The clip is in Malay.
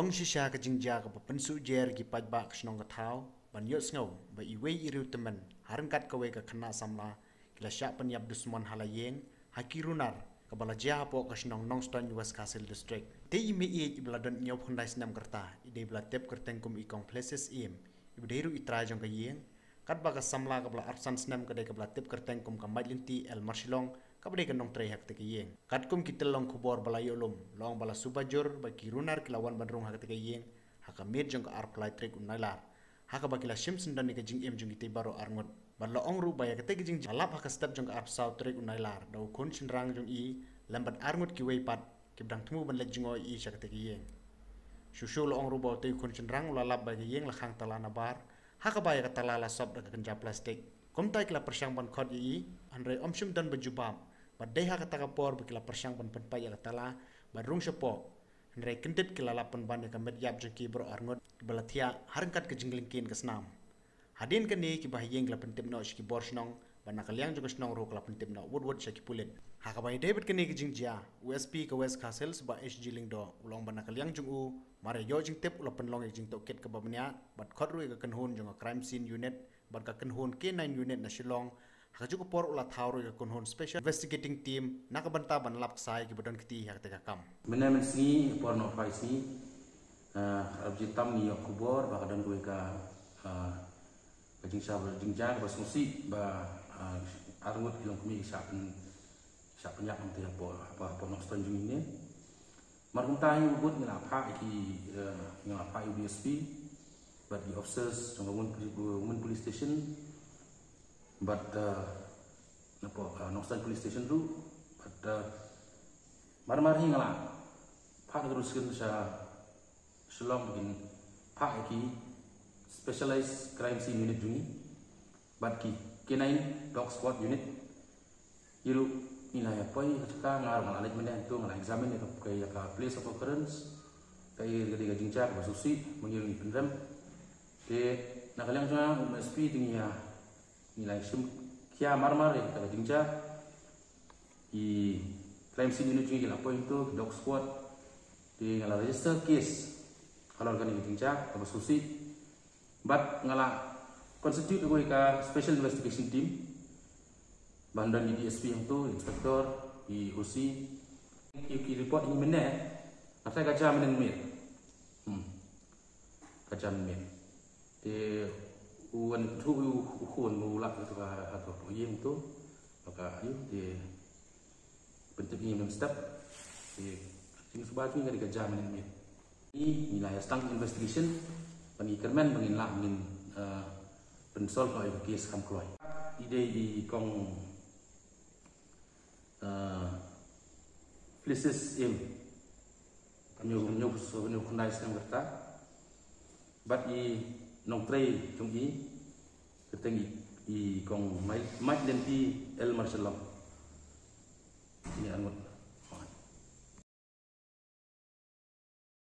long shisha ka jingja ka pensu jer gi pajba ksnong ka thau ban yot sngo ba iwe iru temen haran kat ka we ka khana samla kila sha panyap dusman halayeng hakirunar ka bala ja po ka snong nongston West Castle district te imi e ibla don nyop khundai snam karta ide bla tep kerteng kum ikong places im ibderu itra jong ka yeng kat ba ka samla ka bla arsan snam ka de ka bla tep kerteng kum ka majlinti el marshilong kabade kan nong tray hak te yeng kat kum kitel long khubor bala yolum long bala subajur ba kirunar kilawan bandrung hak te yeng haka med jong ar plai trek unailar haka ba kila shimsun dan ni jing em jong ite baro arngot ba la ong ru ba ya te jing alap haka step jong ar sau trek unailar dau kun chinrang jong i lambat arngot ki wei pat ki bdang tmu ban le jingo i shak te yeng shushu lo ong ru ba te kun chinrang la lap ba yeng la khang talana bar haka ba ya tala la sob da kenja plastik komtai kila persyang ban khot i andre omshum dan bajubam Badai hak kata kapor bukila persyang pan penpai yang tala barung sepo nrai kendet kila lapan ban yang kamet yap jeki bro arngot balatia harangkat ke jinglingkin ke senam hadin kene ki bahiyeng kila pentip no shki borsnong ban nakaliang juga snong ro kila pentip no wood shaki pulit haka bai David kene ke jingja USP ke West Castle ba HG lingdo ulong ban nakaliang jungu mare yo jing tip ulapan long jing toket ke babnya bat khotru ke kenhun jong crime scene unit bat ka kenhun K9 unit na Shillong haka juga por ulat hauro ya kunhun special investigating team nakabanta ban lap sai ki badon kiti hak teka kam menem sini por no fai sini abji tam ni kubor ba kadon kuwe ka kajing sabal jingja ba susi ba arngut ilong kumi sapen yak am te por apa por no ston jing ni markum tai ubut ngala pha UBSP but the officers jong police station but Nongstan police station tu but mar-mar hi ngala pak teruskan sa selong begin pak ki specialized crime scene unit jungi but ki K9 dog squad unit ilu nilai apa ka ngar ngalaj menen tu ngalaj examine ka place of occurrence kai gadi jingja ba susi mengilu ni pendem de nakalang jua USP tingnya nilai sim kia marmar ya kalau jingja i crime scene unit juga apa itu dog squad di ngala register case kalau kan ini jingja kalau susi but ngala constitute gue ka special investigation team bandan di DSP yang tu inspektor di OC ki report ini mana apa kaca menen mir kaca mir di uan tu ukun mulak itu atau proyek itu maka ayo di penting ini step di sini sebagai ni kerja mana ini nilai stang investigation pengikerman menginlah mengin pensol kalau kes kam keluar ide di kong places im nyok kondai sedang berta but i nong tray chung i ketengi i kong mai lenti el marshal ini angot